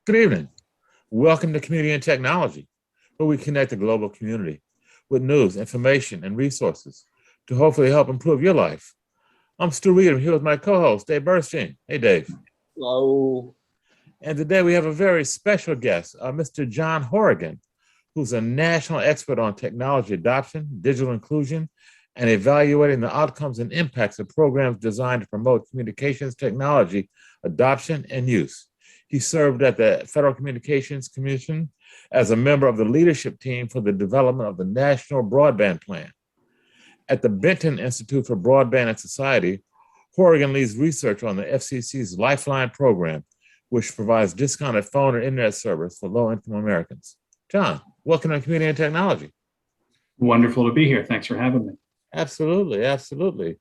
Good evening. Welcome to Community and Technology, where we connect the global community with news, information, and resources to hopefully help improve your life. I'm Stu Reid. I'm here with my co-host, Dave Burstein. Hey, Dave. Hello. And today we have a very special guest, Mr. John Horrigan, who's a national expert on technology adoption, digital inclusion, and evaluating the outcomes and impacts of programs designed to promote communications technology adoption and use. He served at the Federal Communications Commission as a member of the leadership team for the development of the National Broadband Plan. At the Benton Institute for Broadband and Society, Horrigan leads research on the FCC's Lifeline program, which provides discounted phone and internet service for low-income Americans. John, welcome to Community and Technology. Wonderful to be here. Thanks for having me. Absolutely, absolutely.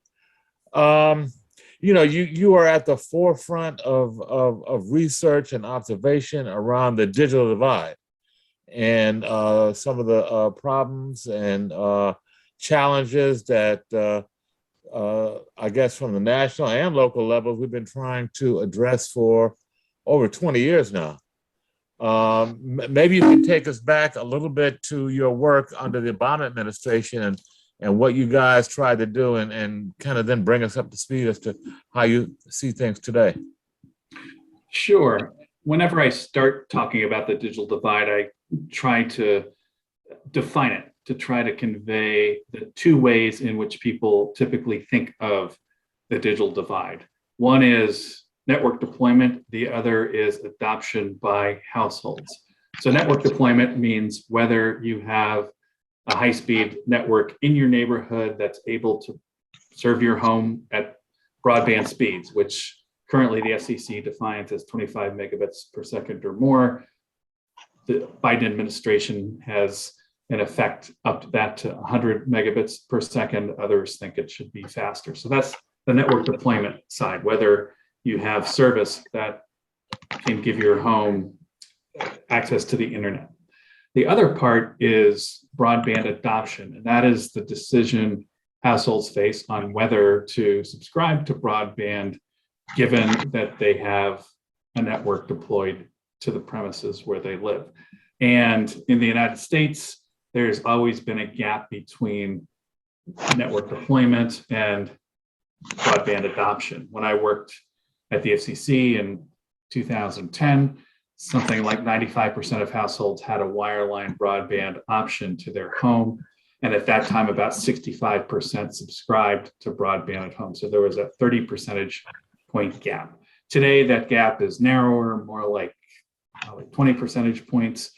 You are at the forefront of research and observation around the digital divide and some of the problems and challenges that I guess from the national and local levels we've been trying to address for over 20 years now. Maybe you can take us back a little bit to your work under the Obama administration and what you guys tried to do and kind of then bring us up to speed as to how you see things today. Sure. Whenever I start talking about the digital divide, I try to define it, to try to convey the two ways in which people typically think of the digital divide. One is network deployment, the other is adoption by households. So network deployment means whether you have a high-speed network in your neighborhood that's able to serve your home at broadband speeds, which currently the FCC defines as 25 megabits per second or more. The Biden administration has in effect up that to 100 megabits per second. Others think it should be faster. So that's the network deployment side, whether you have service that can give your home access to the internet. The other part is broadband adoption, and that is the decision households face on whether to subscribe to broadband, given that they have a network deployed to the premises where they live. And in the United States, there's always been a gap between network deployment and broadband adoption. When I worked at the FCC in 2010, something like 95% of households had a wireline broadband option to their home. And at that time, about 65% subscribed to broadband at home. So there was a 30 percentage point gap. Today, that gap is narrower, more like 20 percentage points.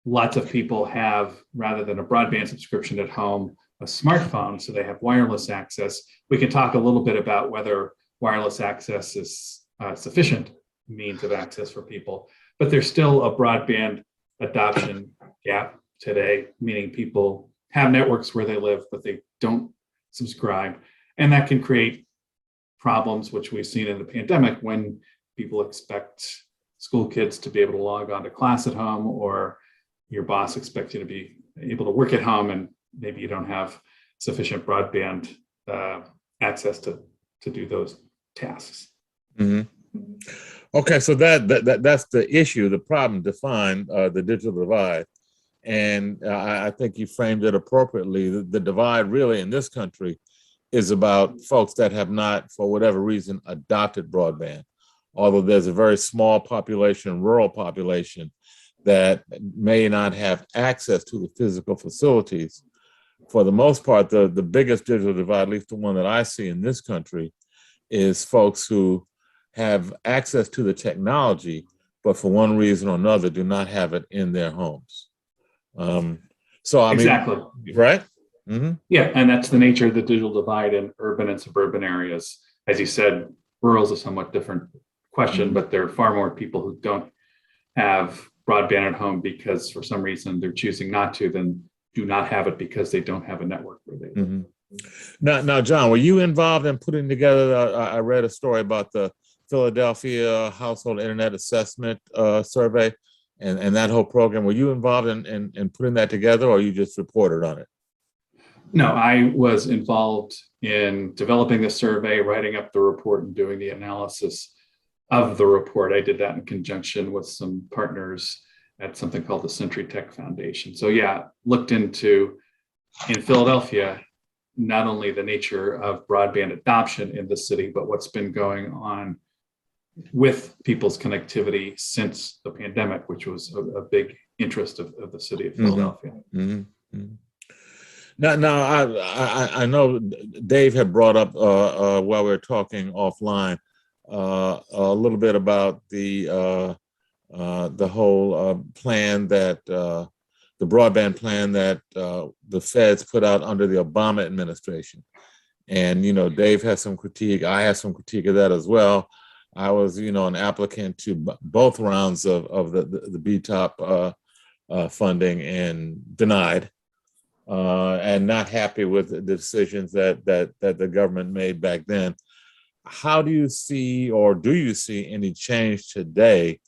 Lots of people have, rather than a broadband subscription at home, a smartphone, so they have wireless access. We can talk a little bit about whether wireless access is sufficient means of access for people, but there's still a broadband adoption gap today, meaning people have networks where they live, but they don't subscribe. And that can create problems, which we've seen in the pandemic when people expect school kids to be able to log on to class at home, or your boss expects you to be able to work at home, and maybe you don't have sufficient broadband access to do those tasks. Mm-hmm. Okay, so that's the issue, the problem defined, the digital divide. And I think you framed it appropriately. The divide really in this country is about folks that have not, for whatever reason, adopted broadband. Although there's a very small population, rural population, that may not have access to the physical facilities. For the most part, the biggest digital divide, at least the one that I see in this country, is folks who have access to the technology, but for one reason or another do not have it in their homes. Exactly. Right? Mm-hmm. Yeah, and that's the nature of the digital divide in urban and suburban areas. As you said, rural is a somewhat different question, but there are far more people who don't have broadband at home because for some reason they're choosing not to than do not have it because they don't have a network where they live. Mm-hmm. Now, John, were you involved in putting together, I read a story about the Philadelphia Household Internet Assessment Survey and that whole program. Were you involved in putting that together, or you just reported on it? No, I was involved in developing the survey, writing up the report, and doing the analysis. of the report. I did that in conjunction with some partners at something called the Century Tech Foundation. So yeah, looked into, in Philadelphia, not only the nature of broadband adoption in the city, but what's been going on with people's connectivity since the pandemic, which was a big interest of the city of Philadelphia. Mm-hmm. Mm-hmm. Now, I know Dave had brought up while we were talking offline a little bit about the whole plan that the broadband plan that the feds put out under the Obama administration. And, Dave has some critique. I have some critique of that as well. I was, an applicant to both rounds of the BTOP funding and denied, and not happy with the decisions that the government made back then. How do you see, or do you see any change today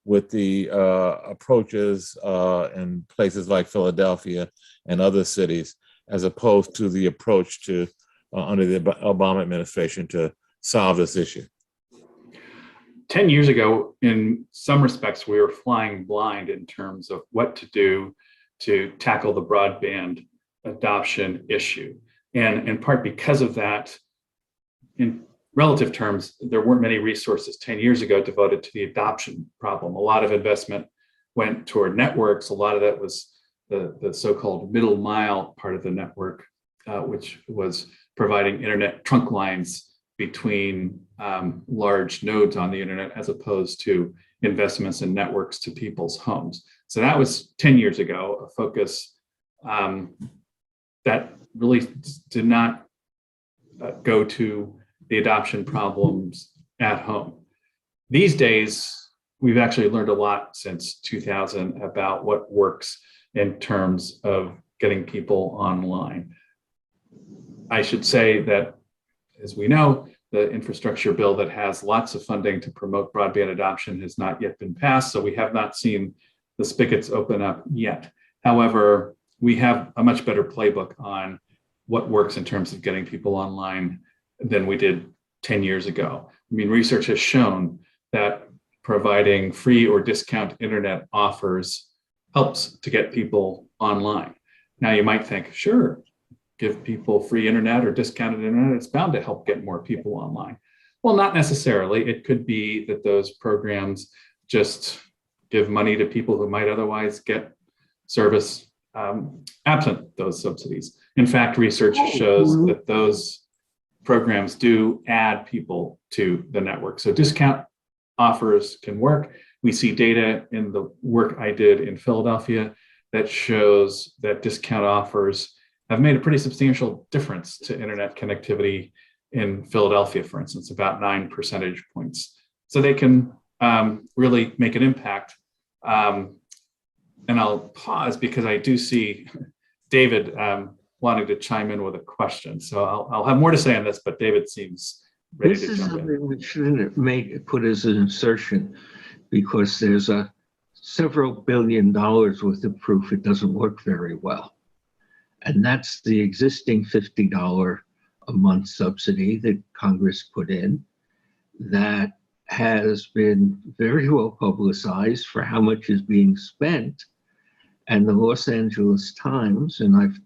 with the approaches in places like Philadelphia and other cities, as opposed to the approach to under the Obama administration to solve this issue? 10 years ago, in some respects, we were flying blind in terms of what to do to tackle the broadband adoption issue. And in part because of that, in relative terms, there weren't many resources 10 years ago devoted to the adoption problem. A lot of investment went toward networks. A lot of that was the so-called middle mile part of the network, which was providing internet trunk lines between large nodes on the internet, as opposed to investments in networks to people's homes. So that was 10 years ago, a focus that really did not go to the adoption problems at home. These days, we've actually learned a lot since 2000 about what works in terms of getting people online. I should say that, as we know, the infrastructure bill that has lots of funding to promote broadband adoption has not yet been passed, so we have not seen the spigots open up yet. However, we have a much better playbook on what works in terms of getting people online than we did 10 years ago. I mean, research has shown that providing free or discount internet offers helps to get people online. Now, you might think, sure, give people free internet or discounted internet, it's bound to help get more people online. Well, not necessarily. It could be that those programs just give money to people who might otherwise get service absent those subsidies. In fact, research shows that those programs do add people to the network. So discount offers can work. We see data in the work I did in Philadelphia that shows that discount offers have made a pretty substantial difference to internet connectivity in Philadelphia, for instance, about 9 percentage points. So they can really make an impact. And I'll pause because I do see David wanting to chime in with a question. So I'll have more to say on this, but David seems ready to jump in. This is something we shouldn't put as an insertion, because there's several $1 billion worth of proof it doesn't work very well. And that's the existing $50 a month subsidy that Congress put in that has been very well publicized for how much is being spent. And the Los Angeles Times, and I've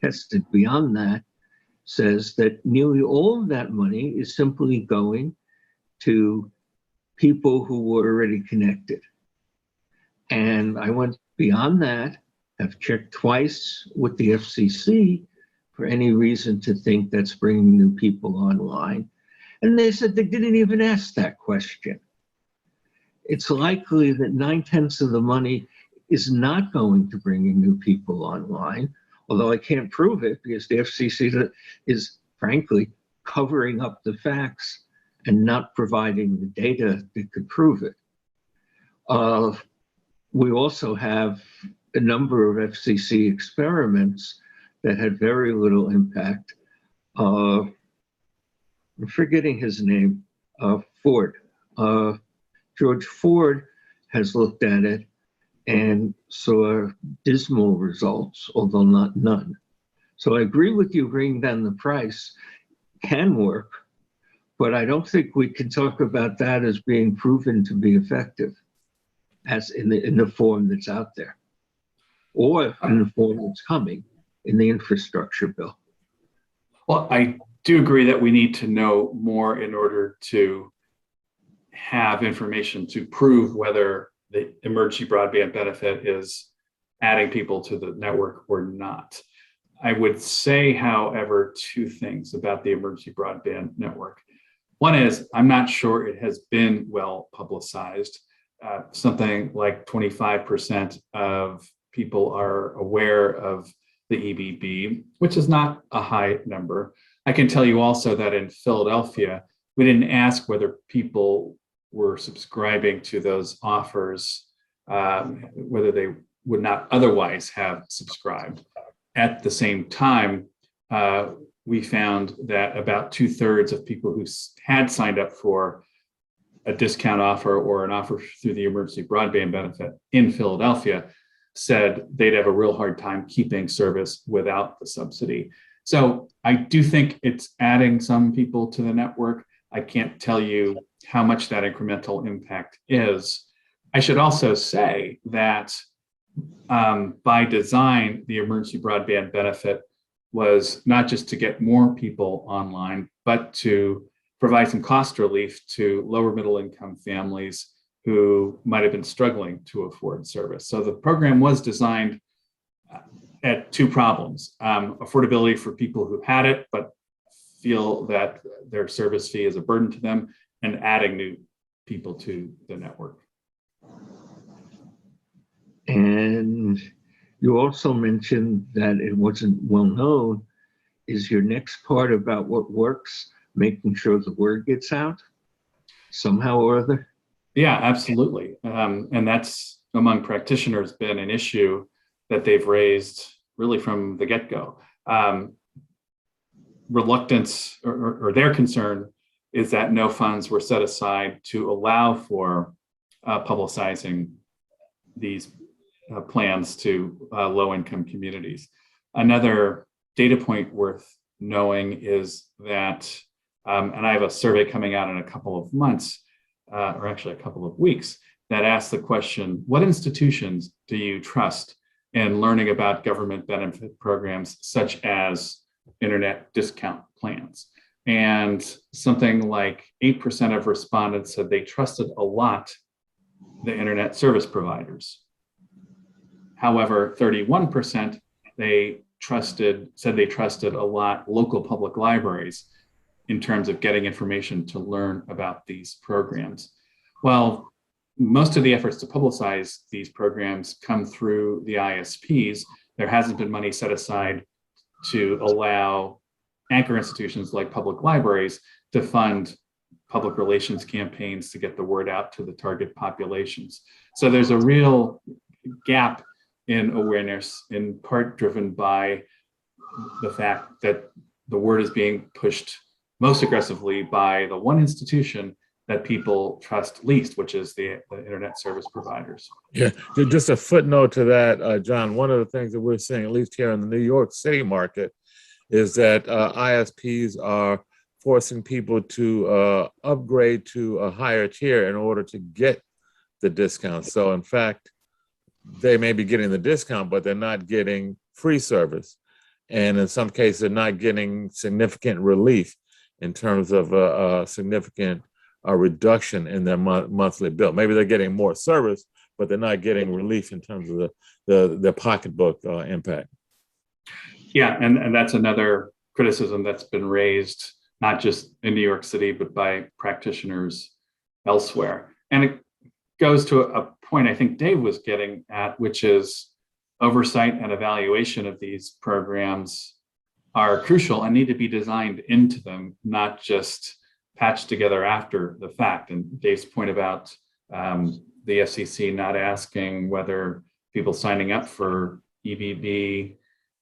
tested beyond that, says that nearly all of that money is simply going to people who were already connected. And I went beyond that, have checked twice with the FCC for any reason to think that's bringing new people online. And they said they didn't even ask that question. It's likely that 9/10 of the money is not going to bring in new people online, although I can't prove it because the FCC is frankly covering up the facts and not providing the data that could prove it. We also have a number of FCC experiments that had very little impact. I'm forgetting his name, Ford. George Ford has looked at it and saw dismal results, although not none. So I agree with you, bringing down the price can work, But I don't think we can talk about that as being proven to be effective as in the form that's out there, or in the form that's coming in the infrastructure bill. Well, I do agree that we need to know more in order to have information to prove whether the emergency broadband benefit is adding people to the network or not. I would say, however, two things about the emergency broadband network. One is, I'm not sure it has been well publicized. Something like 25% of people are aware of the EBB, which is not a high number. I can tell you also that in Philadelphia, we didn't ask whether people were subscribing to those offers, whether they would not otherwise have subscribed. At the same time, we found that about 2/3 of people who had signed up for a discount offer or an offer through the emergency broadband benefit in Philadelphia said they'd have a real hard time keeping service without the subsidy. So I do think it's adding some people to the network. I can't tell you how much that incremental impact is. I should also say that by design, the emergency broadband benefit was not just to get more people online, but to provide some cost relief to lower middle income families who might have been struggling to afford service. So the program was designed at two problems: affordability for people who had it, but feel that their service fee is a burden to them, and adding new people to the network. And you also mentioned that it wasn't well known. Is your next part about what works, making sure the word gets out somehow or other? Yeah, absolutely. And that's among practitioners been an issue that they've raised really from the get-go. Reluctance or their concern is that no funds were set aside to allow for publicizing these plans to low-income communities. Another data point worth knowing is that, and I have a survey coming out in a couple of months, or actually a couple of weeks, that asks the question, what institutions do you trust in learning about government benefit programs such as internet discount plans? And something like 8% of respondents said they trusted a lot the internet service providers. However, 31% said they trusted a lot local public libraries in terms of getting information to learn about these programs. Well, most of the efforts to publicize these programs come through the ISPs. There hasn't been money set aside to allow anchor institutions like public libraries to fund public relations campaigns to get the word out to the target populations. So there's a real gap in awareness, in part driven by the fact that the word is being pushed most aggressively by the one institution that people trust least, which is the internet service providers. Yeah, just a footnote to that, John. One of the things that we're seeing, at least here in the New York City market, is that ISPs are forcing people to upgrade to a higher tier in order to get the discount. So in fact, they may be getting the discount, but they're not getting free service. And in some cases, they're not getting significant relief in terms of a significant reduction in their monthly bill. Maybe they're getting more service, but they're not getting relief in terms of the pocketbook impact. Yeah, and that's another criticism that's been raised, not just in New York City, but by practitioners elsewhere. And it goes to a point I think Dave was getting at, which is oversight and evaluation of these programs are crucial and need to be designed into them, not just patched together after the fact. And Dave's point about the FCC not asking whether people signing up for EBB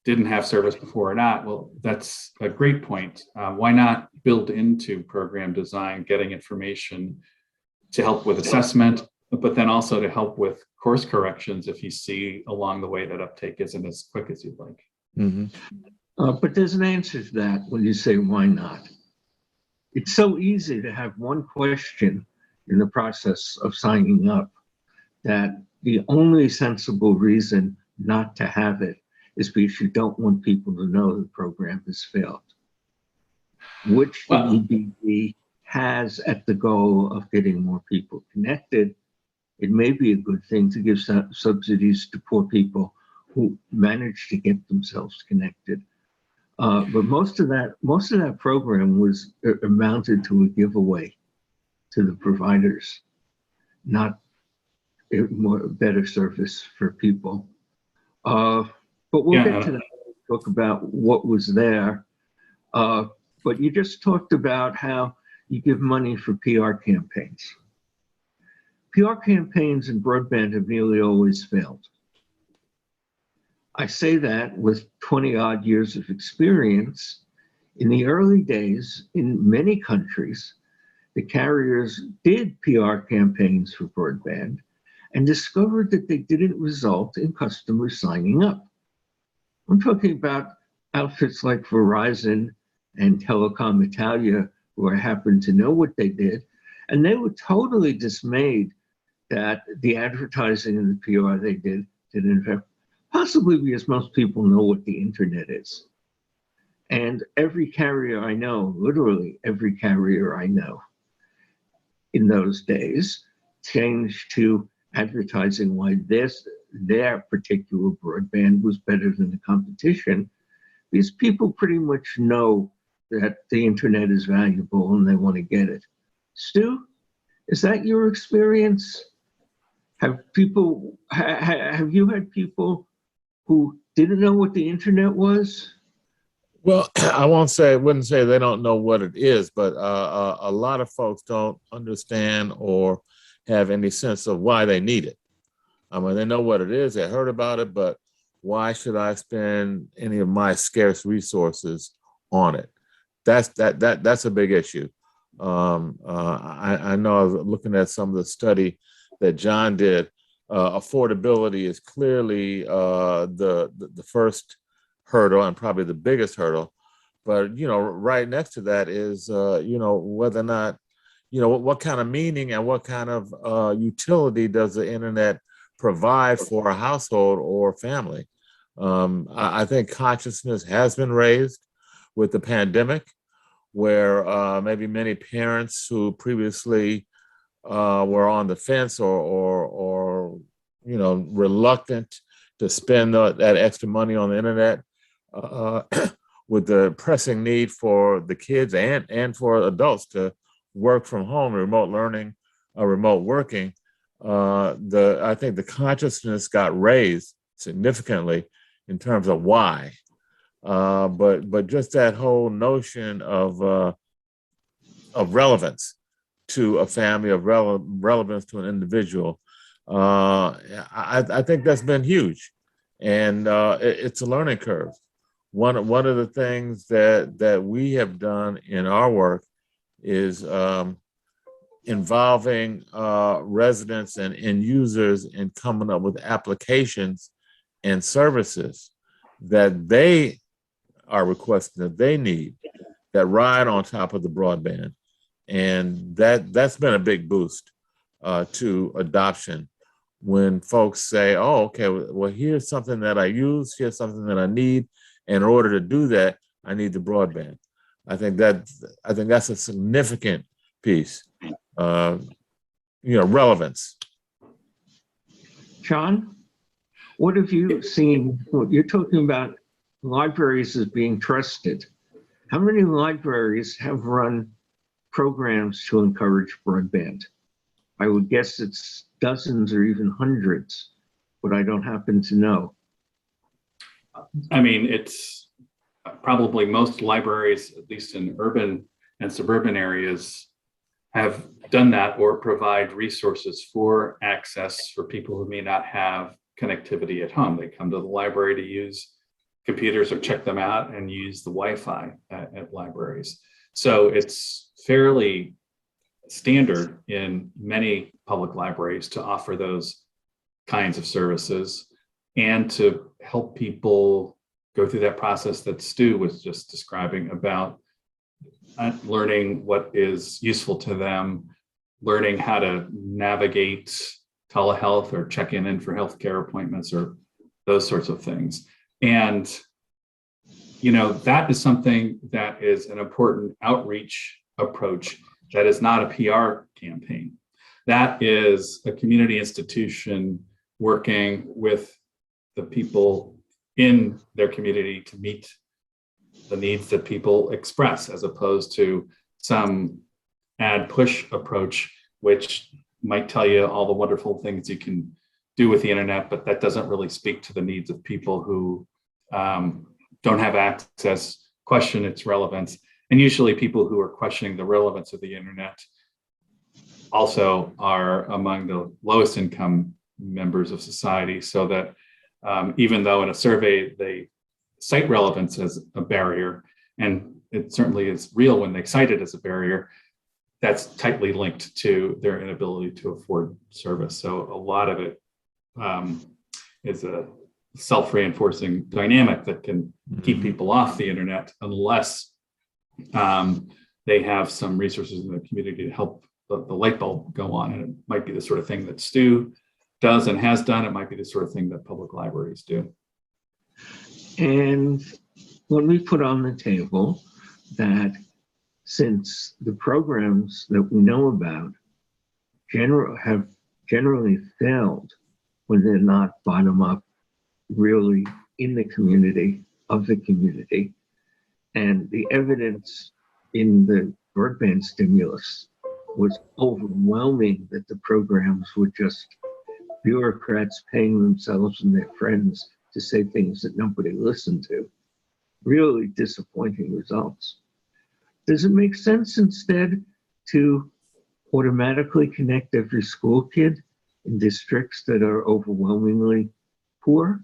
didn't have service before or not, well, that's a great point. Why not build into program design, getting information to help with assessment, but then also to help with course corrections if you see along the way that uptake isn't as quick as you'd like. Mm-hmm. But there's an answer to that when you say why not. it's so easy to have one question in the process of signing up that the only sensible reason not to have it is because you don't want people to know the program has failed, which the EBB has at the goal of getting more people connected. It may be a good thing to give subsidies to poor people who manage to get themselves connected. But most of that program was amounted to a giveaway to the providers, not better service for people. But we'll get to that. Talk about what was there. But you just talked about how you give money for PR campaigns. PR campaigns in broadband have nearly always failed. I say that with 20 odd years of experience. In the early days, in many countries, the carriers did PR campaigns for broadband and discovered that they didn't result in customers signing up. I'm talking about outfits like Verizon and Telecom Italia, who I happen to know what they did, and they were totally dismayed that the advertising and the PR they did in fact, possibly because most people know what the internet is. And every carrier I know, literally every carrier I know in those days, changed to advertising why their particular broadband was better than the competition, because people pretty much know that the internet is valuable and they want to get it. Stu, is that your experience? Have you had people who didn't know what the internet was? Well, wouldn't say they don't know what it is, but a lot of folks don't understand or have any sense of why they need it. I mean, they know what it is, they heard about it, but why should I spend any of my scarce resources on it? That's a big issue. I know I was looking at some of the study that John did. Affordability is clearly the first hurdle and probably the biggest hurdle, but right next to that is whether or not what kind of meaning and what kind of utility does the internet provide for a household or family. I think consciousness has been raised with the pandemic, where maybe many parents who previously were on the fence or reluctant to spend that extra money on the internet, with the pressing need for the kids and for adults to work from home, remote learning, remote working, I think the consciousness got raised significantly in terms of why. But just that whole notion of relevance to a family, of relevance to an individual, I think that's been huge, and it's a learning curve. One of the things that we have done in our work is involving residents and end users in coming up with applications and services that they are requesting, that they need, that ride on top of the broadband. And that's been a big boost to adoption, when folks say, oh, okay, well, here's something that I use, here's something that I need. And in order to do that, I need the broadband. I think that's a significant piece. Relevance. John, what have you seen? You're talking about libraries as being trusted. How many libraries have run programs to encourage broadband? I would guess it's dozens or even hundreds, but I don't happen to know. I mean, it's probably most libraries, at least in urban and suburban areas, have done that or provide resources for access for people who may not have connectivity at home. They come to the library to use computers or check them out and use the Wi-Fi at libraries. So it's fairly standard in many public libraries to offer those kinds of services and to help people go through that process that Stu was just describing about learning what is useful to them, learning how to navigate telehealth or check in for healthcare appointments or those sorts of things. And, that is something that is an important outreach approach. That is not a PR campaign. That is a community institution working with the people in their community to meet the needs that people express, as opposed to some ad push approach, which might tell you all the wonderful things you can do with the internet, but that doesn't really speak to the needs of people who don't have access, question its relevance. And usually people who are questioning the relevance of the internet also are among the lowest income members of society, so that even though in a survey they cite relevance as a barrier, and it certainly is real when they cite it as a barrier, that's tightly linked to their inability to afford service. So a lot of it is a self-reinforcing dynamic that can keep people off the internet unless they have some resources in the community to help the light bulb go on. And it might be the sort of thing that Stu does and has done. It might be the sort of thing that public libraries do. And when we put on the table that since the programs that we know about have generally failed when they're not bottom up, really in the community, of the community, and the evidence in the broadband stimulus was overwhelming that the programs were just bureaucrats paying themselves and their friends to say things that nobody listened to. Really disappointing results. Does it make sense instead to automatically connect every school kid in districts that are overwhelmingly poor?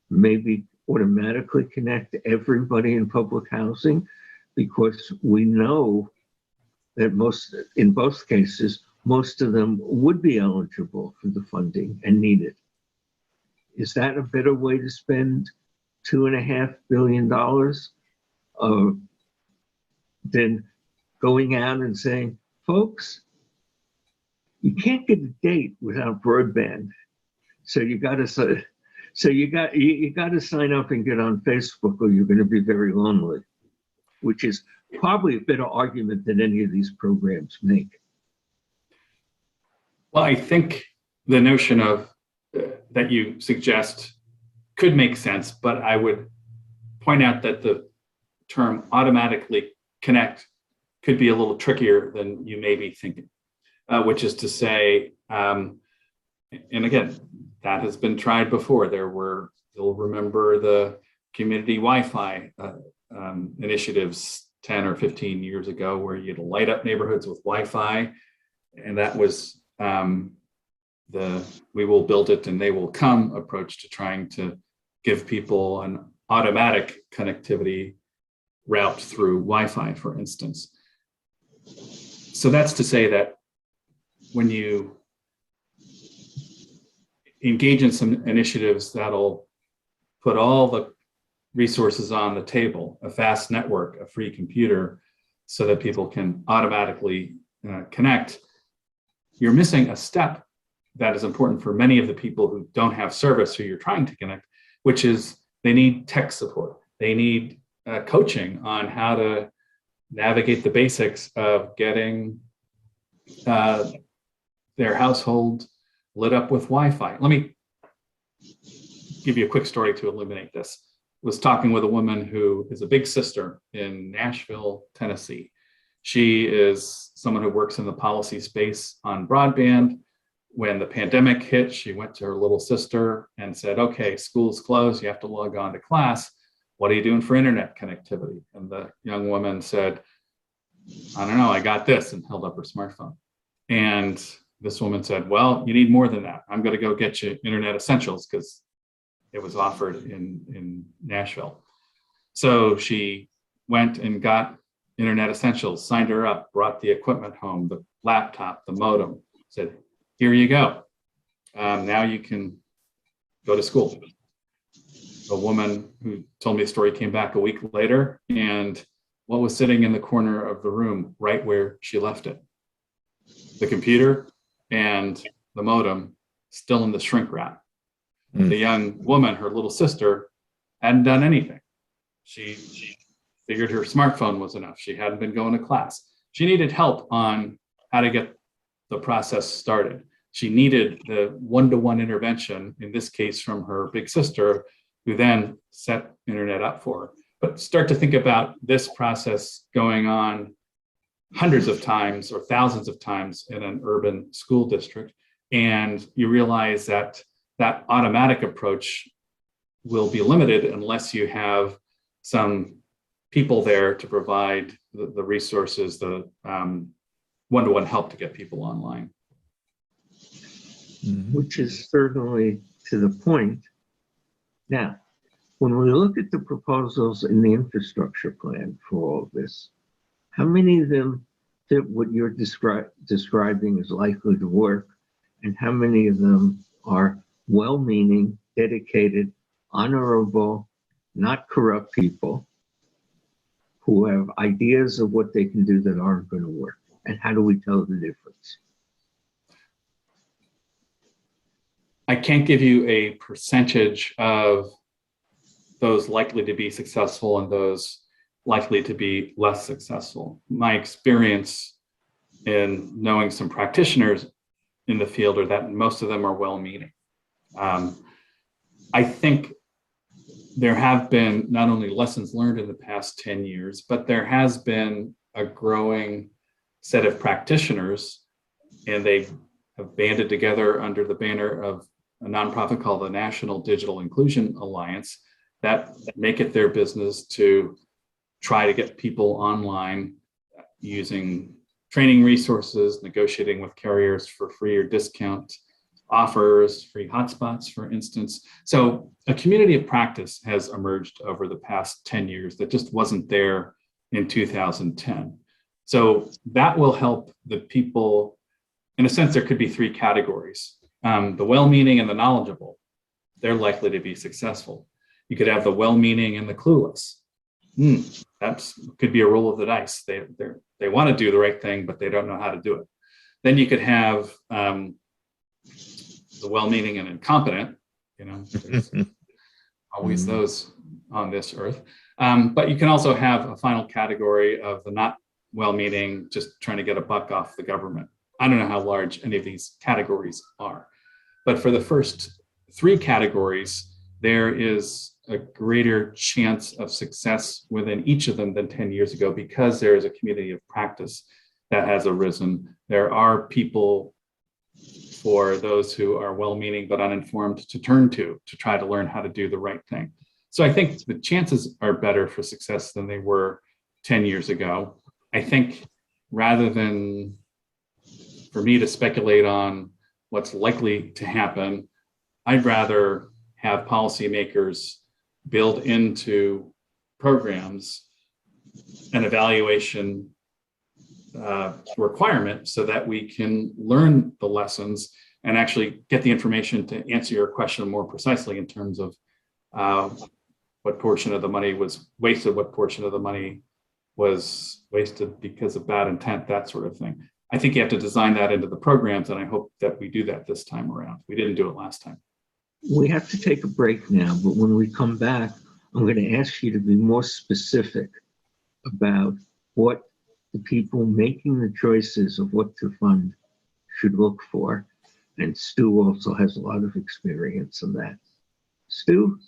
Maybe automatically connect everybody in public housing, because we know that in both cases, most of them would be eligible for the funding and need it. Is that a better way to spend $2.5 billion than going out and saying, folks, you can't get a date without broadband. So you got to sign up and get on Facebook, or you're going to be very lonely, which is probably a better argument than any of these programs make. Well, I think the notion of that you suggest could make sense, but I would point out that the term automatically connect could be a little trickier than you may be thinking, which is to say, and again, that has been tried before. You'll remember the community Wi-Fi initiatives 10 or 15 years ago, where you'd light up neighborhoods with Wi-Fi, and that was the "we will build it and they will come" approach to trying to give people an automatic connectivity route through Wi-Fi, for instance. So that's to say that when you engage in some initiatives that'll put all the resources on the table, a fast network, a free computer, so that people can automatically connect, you're missing a step that is important for many of the people who don't have service, who you're trying to connect, which is they need tech support. They need coaching on how to navigate the basics of getting their household lit up with Wi-Fi. Let me give you a quick story to illuminate this. I was talking with a woman who is a big sister in Nashville, Tennessee. She is someone who works in the policy space on broadband. When the pandemic hit, she went to her little sister and said, okay, school's closed, you have to log on to class. What are you doing for internet connectivity? And the young woman said, I don't know, I got this, and held up her smartphone. And this woman said, well, you need more than that. I'm going to go get you Internet Essentials, because it was offered in Nashville. So she went and got Internet Essentials, signed her up, brought the equipment home, the laptop, the modem, said, here you go. Now you can go to school. A woman who told me the story came back a week later, and what was sitting in the corner of the room right where she left it. The computer and the modem still in the shrink wrap. The young woman, her little sister, hadn't done anything. She figured her smartphone was enough. She hadn't been going to class. She needed help on how to get the process started. She needed the one-to-one intervention, in this case from her big sister, who then set internet up for her. But start to think about this process going on hundreds of times or thousands of times in an urban school district. And you realize that that automatic approach will be limited unless you have some people there to provide the resources, the one-to-one help to get people online. Which is certainly to the point. Now, when we look at the proposals in the infrastructure plan for all of this, how many of them fit what you're describing as likely to work, and how many of them are well-meaning, dedicated, honorable, not corrupt people who have ideas of what they can do that aren't going to work? And how do we tell the difference? I can't give you a percentage of those likely to be successful and those likely to be less successful. My experience in knowing some practitioners in the field are that most of them are well-meaning. I think there have been not only lessons learned in the past 10 years, but there has been a growing set of practitioners, and they have banded together under the banner of a nonprofit called the National Digital Inclusion Alliance that make it their business to try to get people online using training resources, negotiating with carriers for free or discount offers, free hotspots, for instance. So a community of practice has emerged over the past 10 years that just wasn't there in 2010. So that will help the people. In a sense, there could be three categories. The well-meaning and the knowledgeable, they're likely to be successful. You could have the well-meaning and the clueless. That could be a roll of the dice. They want to do the right thing, but they don't know how to do it. Then you could have the well-meaning and incompetent. There's always those on this earth. But you can also have a final category of the not well-meaning, just trying to get a buck off the government. I don't know how large any of these categories are, but for the first three categories, there is a greater chance of success within each of them than 10 years ago, because there is a community of practice that has arisen. There are people, for those who are well-meaning but uninformed, to turn to try to learn how to do the right thing. So I think the chances are better for success than they were 10 years ago. I think rather than for me to speculate on what's likely to happen, I'd rather have policymakers build into programs an evaluation requirement so that we can learn the lessons and actually get the information to answer your question more precisely in terms of what portion of the money was wasted, what portion of the money was wasted because of bad intent, that sort of thing. I think you have to design that into the programs, and I hope that we do that this time around. We didn't do it last time. We have to take a break now, but when we come back, I'm going to ask you to be more specific about what the people making the choices of what to fund should look for. And Stu also has a lot of experience in that. Stu,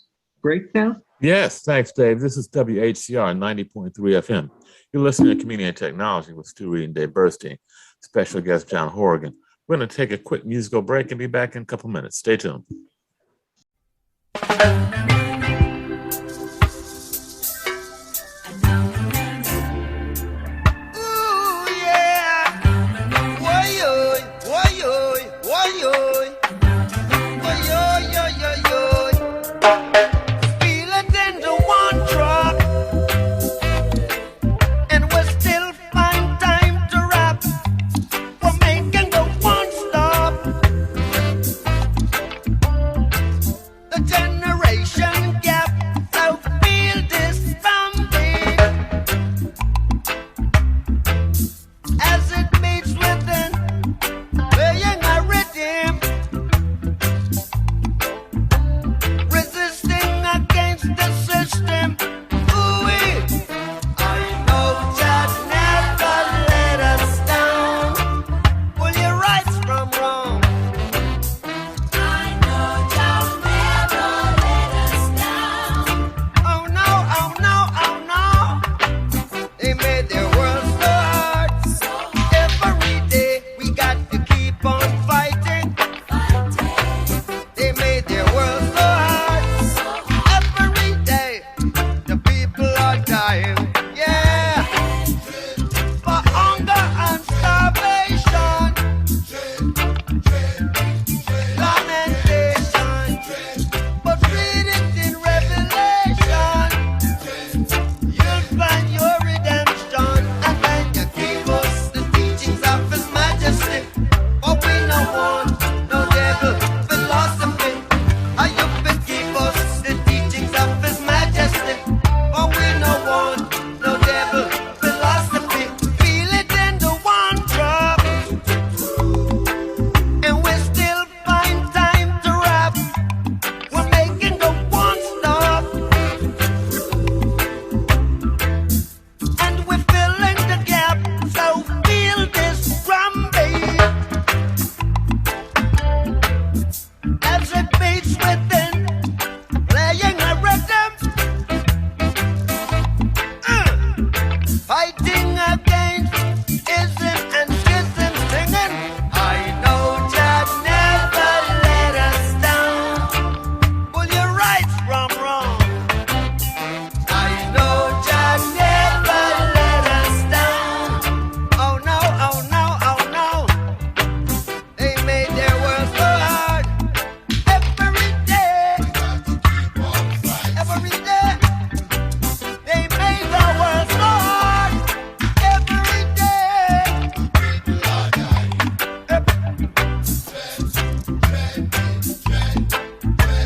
break now? Yes, thanks, Dave. This is WHCR 90.3 FM. You're listening to Community and Technology with Stu, Reid, and Dave Burstein. Special guest John Horrigan. We're going to take a quick musical break and be back in a couple minutes. Stay tuned.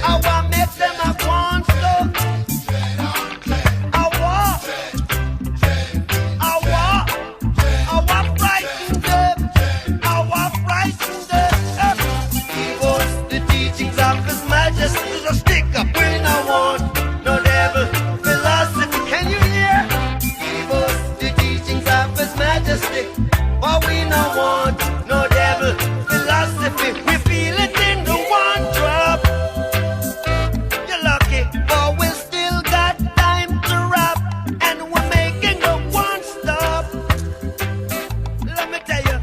I want make them a want stop. I want frighten them. I want frighten them. He was the teachings of His Majesty. So stick up when I want. No devil philosophy. Can you hear? He was the teachings of His Majesty. But we no want no devil philosophy. We feel it in the one drop. You're lucky, but we still got time to rap, and we're making a one stop. Let me tell you,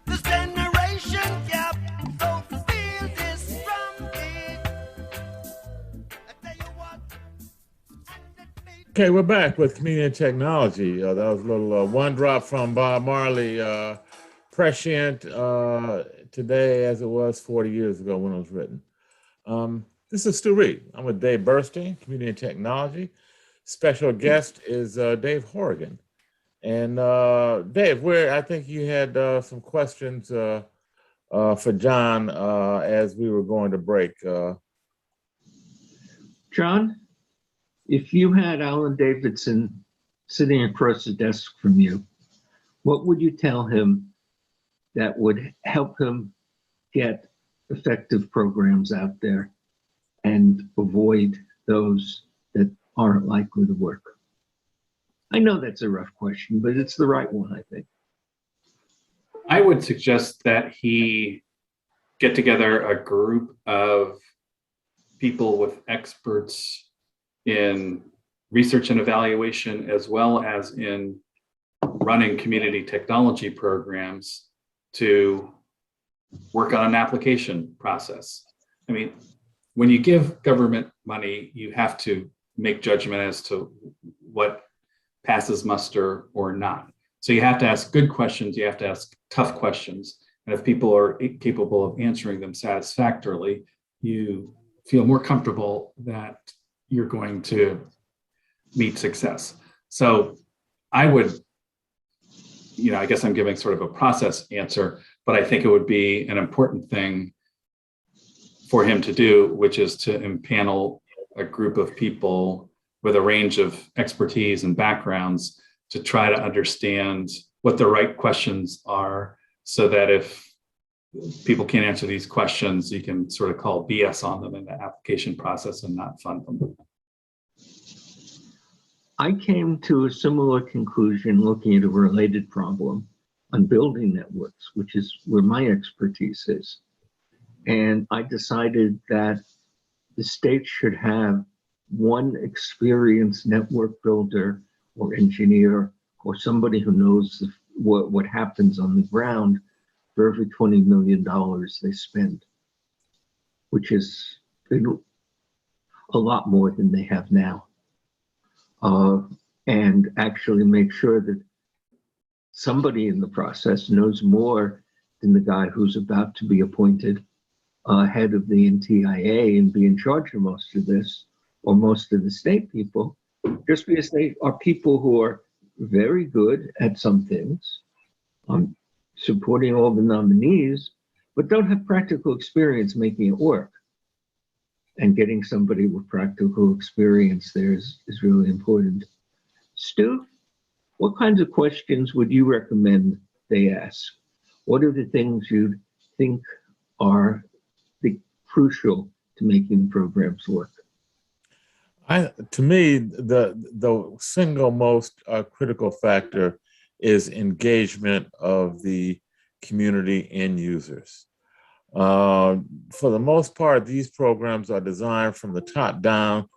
this generation gap. Don't feel this from me. I tell you what. Okay, we're back with Community and Technology. That was a little one drop from Bob Marley, prescient today as it was 40 years ago when it was written. This is Stu Reid. I'm with Dave Burstein, Community and Technology. Special guest is Dave Horrigan. And Dave, I think you had some questions for John as we were going to break. John, if you had Alan Davidson sitting across the desk from you, what would you tell him that would help him get effective programs out there and avoid those that aren't likely to work? I know that's a rough question, but it's the right one, I think. I would suggest that he get together a group of people with experts in research and evaluation, as well as in running community technology programs to work on an application process. I mean, when you give government money, you have to make judgment as to what passes muster or not. So you have to ask good questions, you have to ask tough questions. And if people are capable of answering them satisfactorily, you feel more comfortable that you're going to meet success. So I would, I guess I'm giving sort of a process answer, but I think it would be an important thing for him to do, which is to impanel a group of people with a range of expertise and backgrounds to try to understand what the right questions are, so that if people can't answer these questions, you can sort of call BS on them in the application process and not fund them. I came to a similar conclusion looking at a related problem on building networks, which is where my expertise is. And I decided that the state should have one experienced network builder or engineer or somebody who knows what happens on the ground for every $20 million they spend, which is a lot more than they have now. And actually make sure that somebody in the process knows more than the guy who's about to be appointed head of the NTIA and be in charge of most of this, or most of the state people, just because they are people who are very good at some things, supporting all the nominees, but don't have practical experience making it work. And getting somebody with practical experience there is really important. Stu, what kinds of questions would you recommend they ask? What are the things you think are crucial to making programs work? To me, the single most critical factor is engagement of the community end users. For the most part, these programs are designed from the top down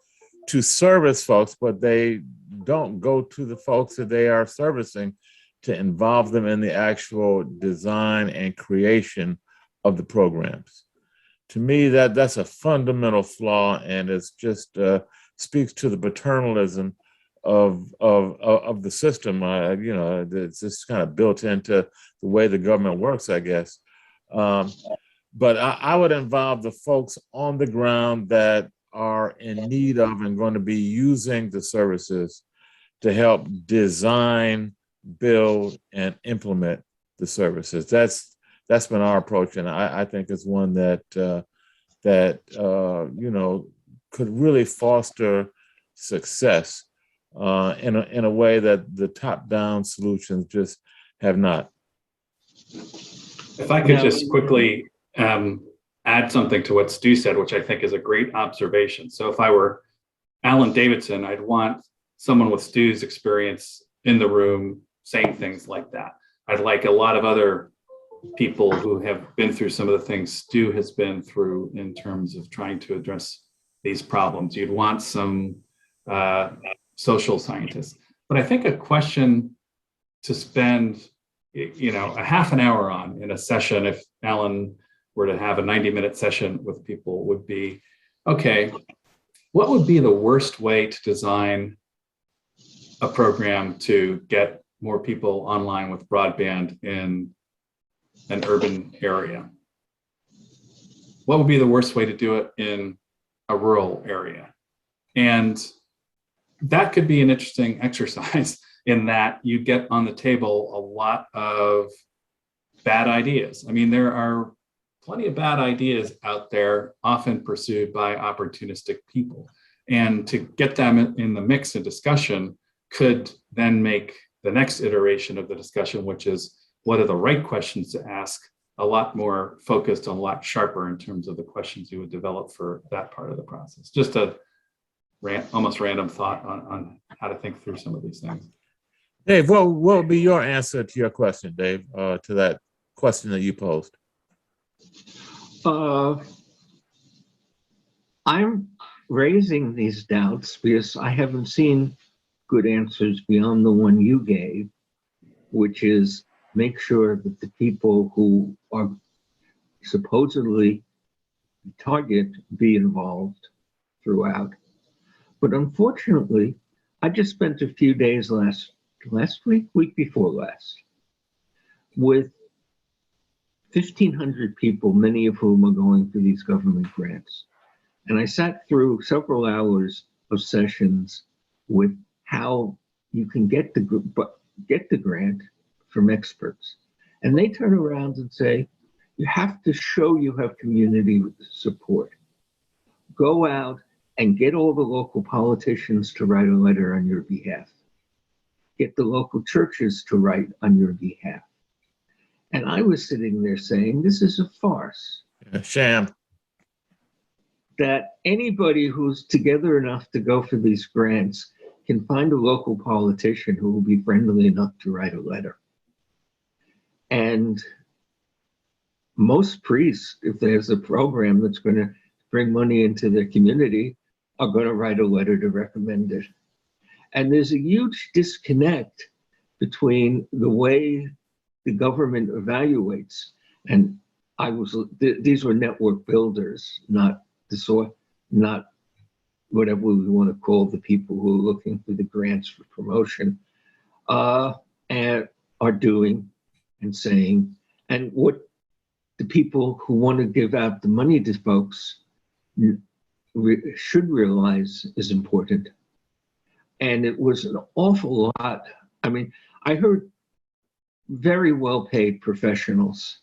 to service folks, but they don't go to the folks that they are servicing to involve them in the actual design and creation of the programs. To me, that's a fundamental flaw, and it's just speaks to the paternalism of the system. It's just kind of built into the way the government works, I guess. But I would involve the folks on the ground that are in need of and going to be using the services to help design, build, and implement the services. that's been our approach, and I think it's one that could really foster success in a way that the top-down solutions just have not. If I could just quickly add something to what Stu said, which I think is a great observation. So if I were Alan Davidson, I'd want someone with Stu's experience in the room saying things like that. I'd like a lot of other people who have been through some of the things Stu has been through in terms of trying to address these problems. You'd want some social scientists. But I think a question to spend, a half an hour on in a session, if Alan were to have a 90-minute session with people, would be, okay, what would be the worst way to design a program to get more people online with broadband in an urban area? What would be the worst way to do it in a rural area? And that could be an interesting exercise in that you get on the table a lot of bad ideas. I mean, there are plenty of bad ideas out there, often pursued by opportunistic people. And to get them in the mix of discussion could then make the next iteration of the discussion, which is what are the right questions to ask, a lot more focused and a lot sharper in terms of the questions you would develop for that part of the process. Just a almost random thought on how to think through some of these things. Dave, what would be your answer to your question, Dave, to that question that you posed? I'm raising these doubts because I haven't seen good answers beyond the one you gave, which is make sure that the people who are supposedly target be involved throughout. But unfortunately, I just spent a few days last week before last, with 1,500 people, many of whom are going for these government grants. And I sat through several hours of sessions with how you can get the grant from experts. And they turn around and say, you have to show you have community support. Go out and get all the local politicians to write a letter on your behalf. Get the local churches to write on your behalf. And I was sitting there saying, this is a farce. A sham. That anybody who's together enough to go for these grants can find a local politician who will be friendly enough to write a letter. And most priests, if there's a program that's going to bring money into their community, are going to write a letter to recommend it. And there's a huge disconnect between the way the government evaluates, and these were network builders, not whatever we want to call the people who are looking for the grants for promotion, and are doing and saying, and what the people who want to give out the money to folks should realize is important. And it was an awful lot. I mean, I heard very well-paid professionals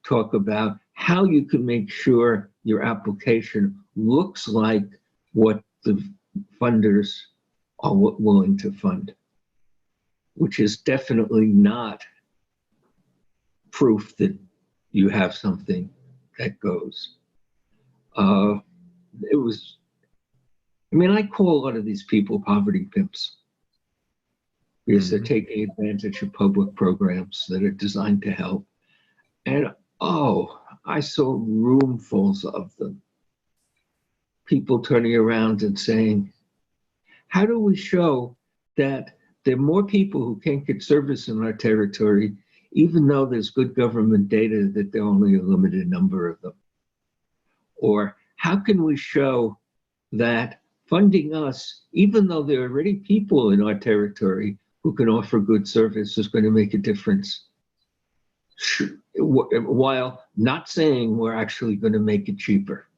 talk about how you can make sure your application looks like what the funders are willing to fund, which is definitely not proof that you have something that goes. I call a lot of these people poverty pimps because they're taking advantage of public programs that are designed to help. And I saw roomfuls of them. People turning around and saying, how do we show that there are more people who can't get service in our territory, even though there's good government data that there are only a limited number of them? Or how can we show that funding us, even though there are already people in our territory who can offer good service, is going to make a difference, while not saying we're actually going to make it cheaper?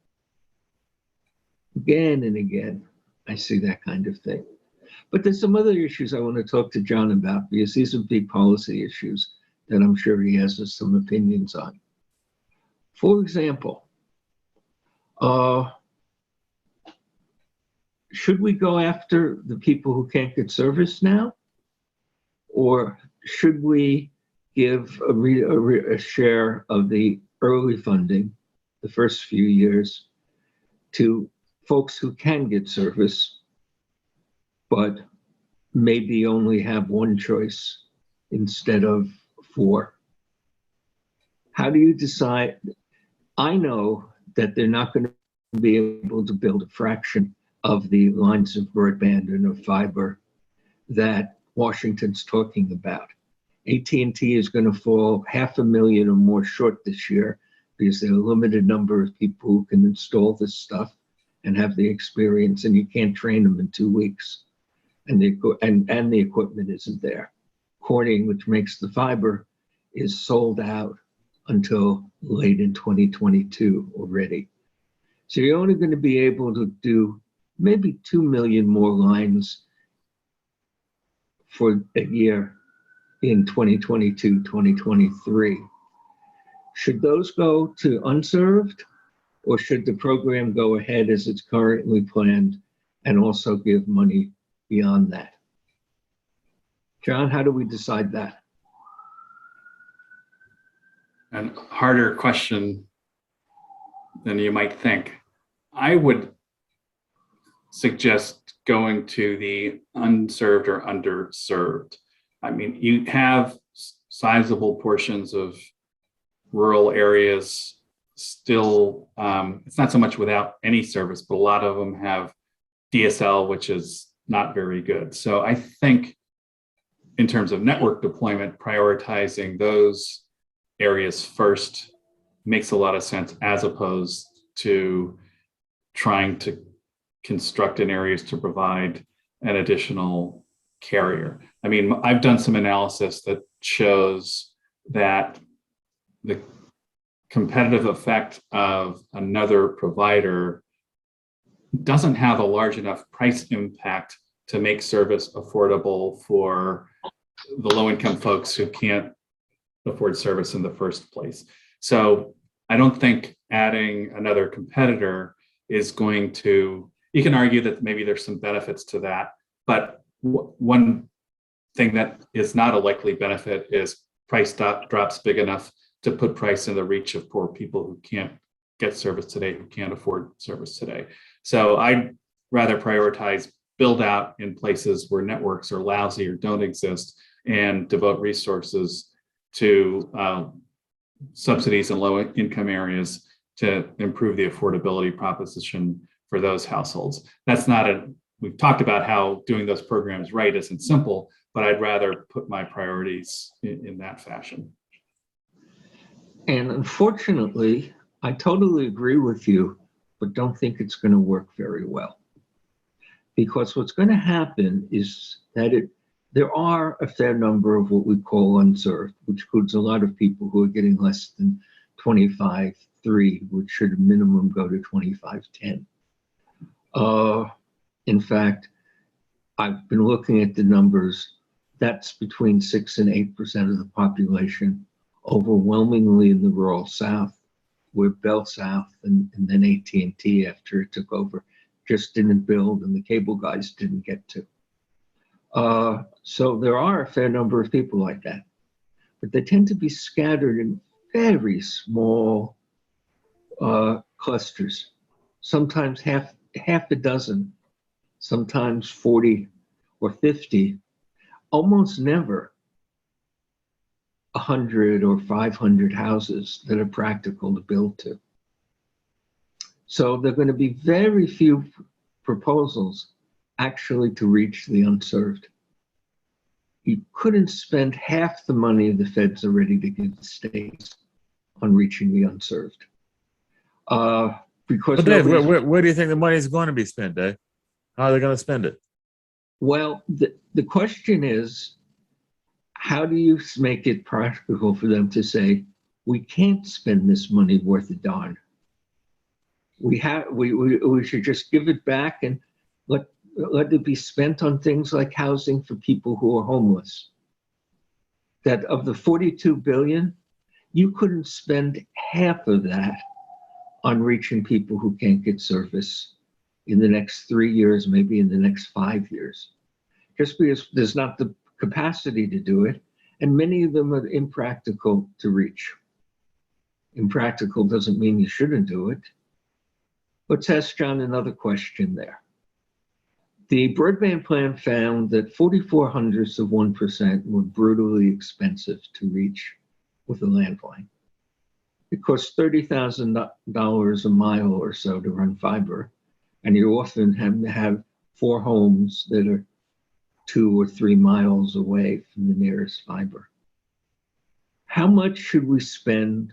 Again and again, I see that kind of thing. But there's some other issues I want to talk to John about, because these are big policy issues that I'm sure he has some opinions on. For example, should we go after the people who can't get service now? Or should we give a share of the early funding, the first few years, to folks who can get service, but maybe only have one choice instead of 4? How do you decide? I know that they're not going to be able to build a fraction of the lines of broadband and of fiber that Washington's talking about. AT&T is going to fall 500,000 or more short this year because there are a limited number of people who can install this stuff and have the experience, and you can't train them in 2 weeks. And the equipment isn't there. Corning, which makes the fiber, is sold out until late in 2022 already. So you're only going to be able to do maybe 2 million more lines for a year in 2022, 2023. Should those go to unserved, or should the program go ahead as it's currently planned and also give money beyond that? John, how do we decide that? A harder question than you might think. I would suggest going to the unserved or underserved. I mean, you have sizable portions of rural areas still, it's not so much without any service, but a lot of them have DSL, which is not very good. So I think in terms of network deployment, prioritizing those areas first makes a lot of sense, as opposed to trying to construct in areas to provide an additional carrier. I mean, I've done some analysis that shows that the competitive effect of another provider doesn't have a large enough price impact to make service affordable for the low-income folks who can't afford service in the first place. So I don't think adding another competitor is going to, you can argue that maybe there's some benefits to that, but one thing that is not a likely benefit is price drops big enough to put price in the reach of poor people who can't get service today, who can't afford service today. So I'd rather prioritize build out in places where networks are lousy or don't exist, and devote resources to subsidies in low income areas to improve the affordability proposition for those households. That's not we've talked about how doing those programs right isn't simple, but I'd rather put my priorities in that fashion. And unfortunately, I totally agree with you, but don't think it's going to work very well. Because what's going to happen is that there are a fair number of what we call unserved, which includes a lot of people who are getting less than 25.3, which should minimum go to 25.10. In fact, I've been looking at the numbers. That's between 6 and 8% of the population, overwhelmingly in the rural South, where Bell South and then AT&T, after it took over, just didn't build, and the cable guys didn't get to. So there are a fair number of people like that, but they tend to be scattered in very small clusters, sometimes half a dozen, sometimes 40 or 50, almost never 100 or 500 houses that are practical to build to. So there are going to be very few proposals actually to reach the unserved. You couldn't spend half the money the feds are ready to give the states on reaching the unserved. Because but Dave, where do you think the money is going to be spent, Dave? How are they going to spend it? Well, the question is, how do you make it practical for them to say, we can't spend this money worth a darn? We should just give it back and let it be spent on things like housing for people who are homeless. That of the 42 billion, You couldn't spend half of that on reaching people who can't get service in the next 3 years, maybe in the next 5 years, just because there's not the capacity to do it. And many of them are impractical to reach. Impractical doesn't mean you shouldn't do it. Let's ask John another question there. The broadband plan found that 0.44% were brutally expensive to reach with a landline. It costs $30,000 a mile or so to run fiber, and you often have to have 4 homes that are 2 or 3 miles away from the nearest fiber. How much should we spend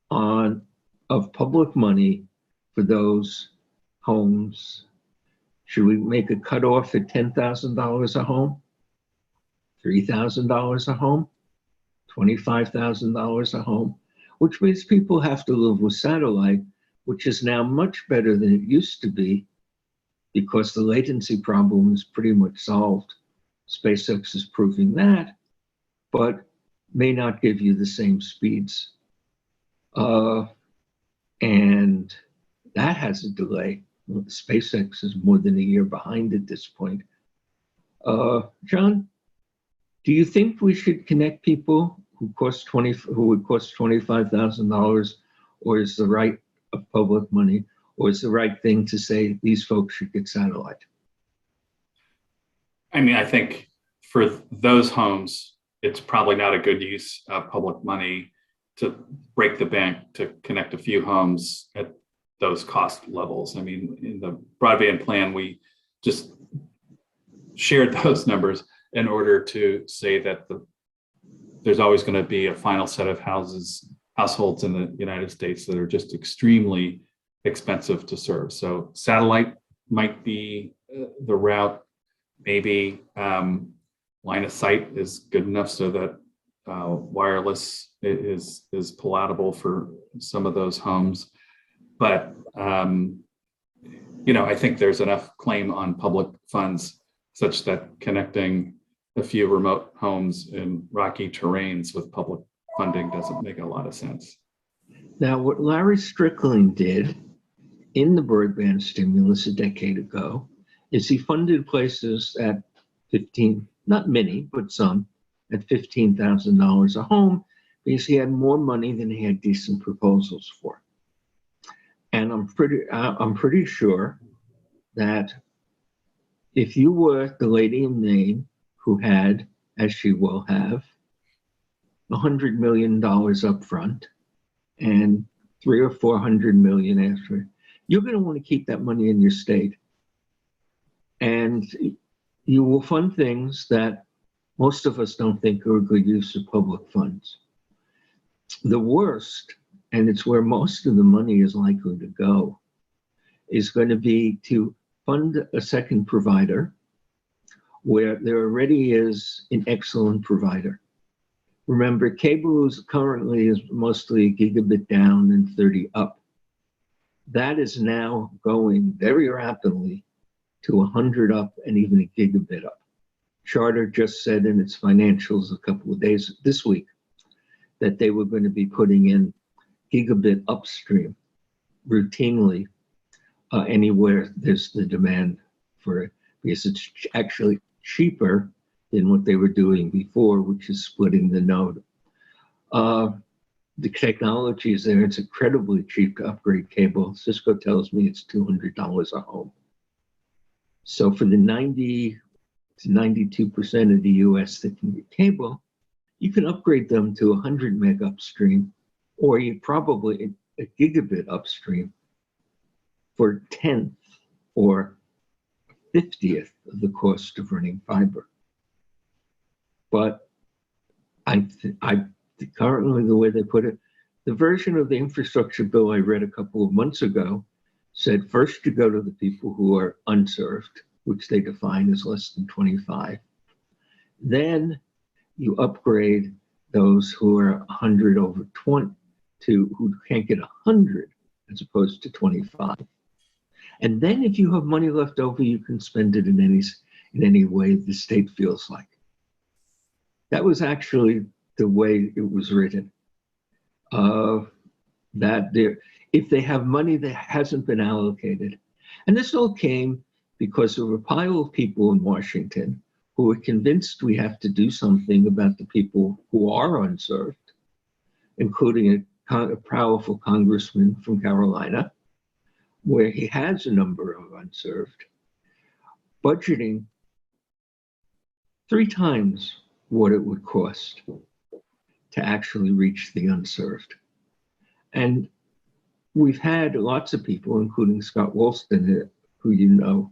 of public money for those homes? Should we make a cutoff at $10,000 a home, $3,000 a home, $25,000 a home, which means people have to live with satellite, which is now much better than it used to be because the latency problem is pretty much solved. SpaceX is proving that, but may not give you the same speeds. And that has a delay. SpaceX is more than a year behind at this point. John, do you think we should connect people who would cost $25,000, or is the right of public money, or is the right thing to say these folks should get satellite? I mean, I think for those homes, it's probably not a good use of public money to break the bank to connect a few homes at those cost levels. I mean, in the broadband plan, we just shared those numbers in order to say that there's always going to be a final set of households in the United States that are just extremely expensive to serve. So satellite might be the route. Maybe line of sight is good enough so that wireless is palatable for some of those homes. But I think there's enough claim on public funds such that connecting a few remote homes in rocky terrains with public funding doesn't make a lot of sense. Now, what Larry Strickland did in the broadband stimulus a decade ago is he funded places at 15, not many, but some, at $15,000 a home because he had more money than he had decent proposals for. And I'm pretty sure that if you were the lady in name who had, as she will have, $100 million up front and $300 or $400 million after, you're going to want to keep that money in your state. And you will fund things that most of us don't think are a good use of public funds. The worst, and it's where most of the money is likely to go, is going to be to fund a second provider where there already is an excellent provider. Remember, cable currently is mostly a gigabit down and 30 up. That is now going very rapidly to 100 up and even a gigabit up. Charter just said in its financials a couple of days this week that they were going to be putting in gigabit upstream routinely anywhere there's the demand for it, because it's actually cheaper than what they were doing before, which is splitting the node. The technology is there. It's incredibly cheap to upgrade cable. Cisco tells me it's $200 a home. So for the 90 to 92% of the US that can get cable, you can upgrade them to 100 meg upstream, or you probably a gigabit upstream for 10th or 50th of the cost of running fiber. But currently, the way they put it, the version of the infrastructure bill I read a couple of months ago said first you go to the people who are unserved, which they define as less than 25. Then you upgrade those who are 100 over 20 to who can't get 100 as opposed to 25. And then if you have money left over, you can spend it in any way the state feels like. That was actually the way it was written. that if they have money that hasn't been allocated. And this all came because there were a pile of people in Washington who were convinced we have to do something about the people who are unserved, including a powerful congressman from Carolina, where he has a number of unserved, budgeting 3 times what it would cost to actually reach the unserved. And we've had lots of people, including Scott Wolston, who you know,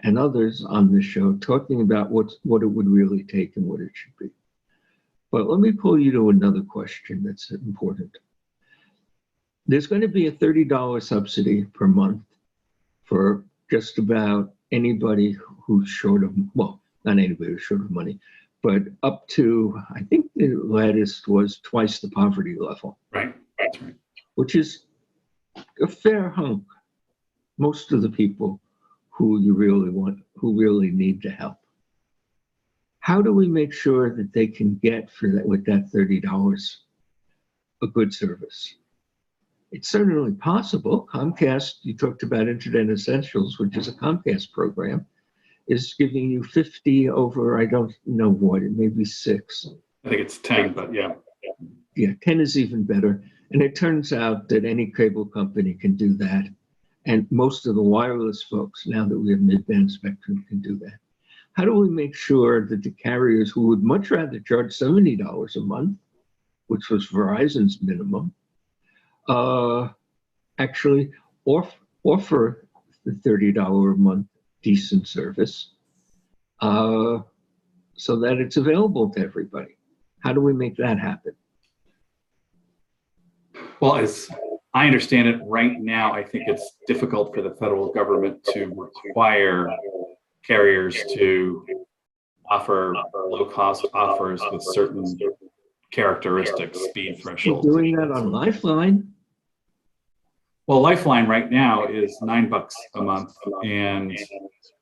and others on this show talking about what it would really take and what it should be. But let me pull you to another question that's important. There's going to be a $30 subsidy per month for just about anybody who's short of, well, not anybody who's short of money, but up to, I think the latest was twice the poverty level. Right, that's right. Which is a fair hunk. Most of the people who you really want, who really need the help. How do we make sure that they can get for that, with that $30, a good service? It's certainly possible. Comcast, you talked about Internet Essentials, which is a Comcast program, is giving you 50 over, I don't know what, it may be 6. I think it's 10, but yeah. Yeah, 10 is even better. And it turns out that any cable company can do that. And most of the wireless folks, now that we have mid-band spectrum, can do that. How do we make sure that the carriers who would much rather charge $70 a month, which was Verizon's minimum, actually offer the $30 a month decent service so that it's available to everybody? How do we make that happen? Well, as I understand it right now, I think it's difficult for the federal government to require carriers to offer low-cost offers with certain characteristics, speed thresholds. You're doing that on Lifeline. Well, Lifeline right now is $9 a month, and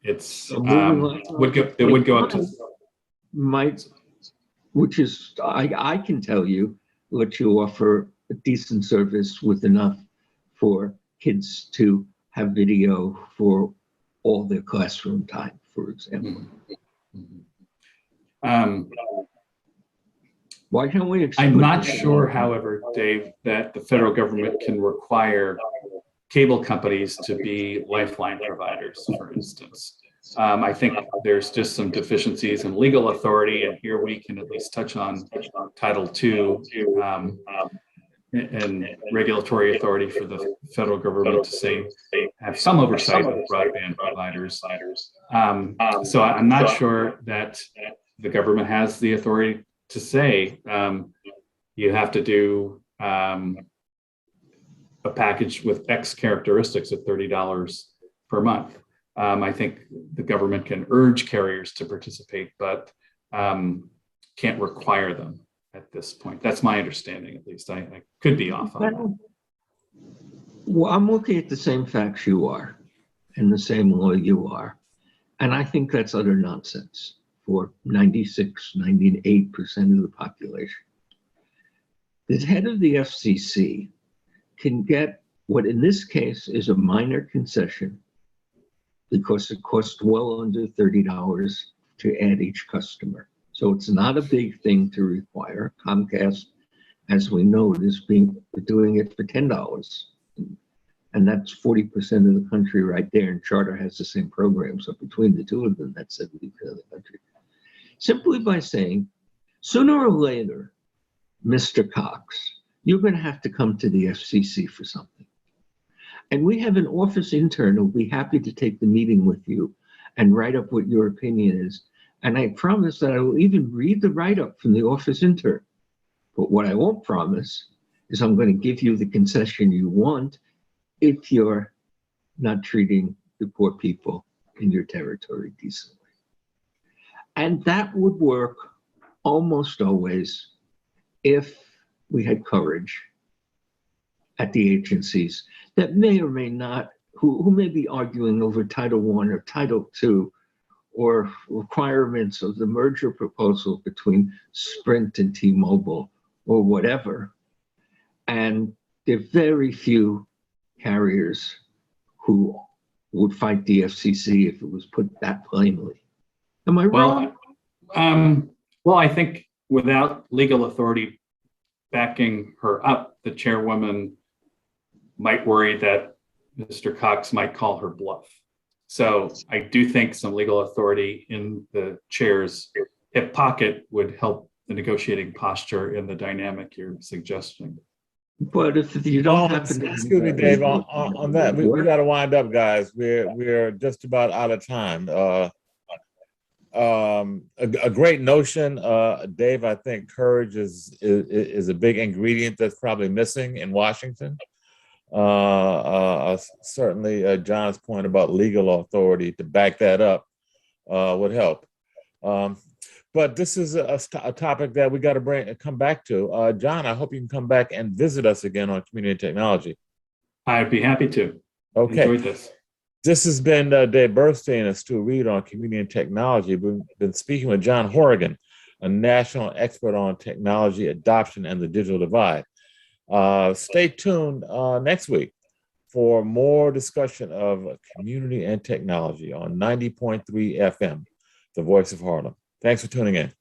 it's it would go up to which is I can tell you let you offer a decent service with enough for kids to have video for all their classroom time, for example. Why can't we? I'm not sure, however, Dave, that the federal government can require cable companies to be Lifeline providers, for instance. I think there's just some deficiencies in legal authority, and here we can at least touch on Title II and regulatory authority for the federal government to say have some oversight of broadband providers. So I'm not sure that the government has the authority to say you have to do a package with X characteristics at $30 per month. I think the government can urge carriers to participate, but can't require them at this point. That's my understanding, at least. I could be off on that. Well, I'm looking at the same facts you are and the same law you are. And I think that's utter nonsense for 96, 98% of the population. The head of the FCC can get what in this case is a minor concession because it costs well under $30 to add each customer. So it's not a big thing to require. Comcast, as we know, is doing it for $10. And that's 40% of the country right there. And Charter has the same program. So between the two of them, that's 70% of the country. Simply by saying, sooner or later, Mr. Cox, you're going to have to come to the FCC for something. And we have an office intern who'll be happy to take the meeting with you and write up what your opinion is. And I promise that I will even read the write-up from the office intern. But what I won't promise is I'm going to give you the concession you want if you're not treating the poor people in your territory decently. And that would work almost always if we had courage at the agencies that may or may not, who may be arguing over Title I or Title II or requirements of the merger proposal between Sprint and T-Mobile or whatever. And there are very few carriers who would fight the FCC if it was put that plainly. Am I wrong? Well, I think without legal authority backing her up, the chairwoman might worry that Mr. Cox might call her bluff. So I do think some legal authority in the chair's hip pocket would help the negotiating posture in the dynamic you're suggesting. But if you don't happen to excuse me, Dave, on that, we got to wind up, guys. We're just about out of time. A great notion, Dave. I think courage is a big ingredient that's probably missing in Washington. Certainly, John's point about legal authority to back that up would help. But this is a topic that we got to come back to. John, I hope you can come back and visit us again on community technology. I'd be happy to. Okay. Enjoyed this. This has been Dave Burstein and Stu Reid on community and technology. We've been speaking with John Horrigan, a national expert on technology adoption and the digital divide. Stay tuned next week for more discussion of community and technology on 90.3 FM, the voice of Harlem. Thanks for tuning in.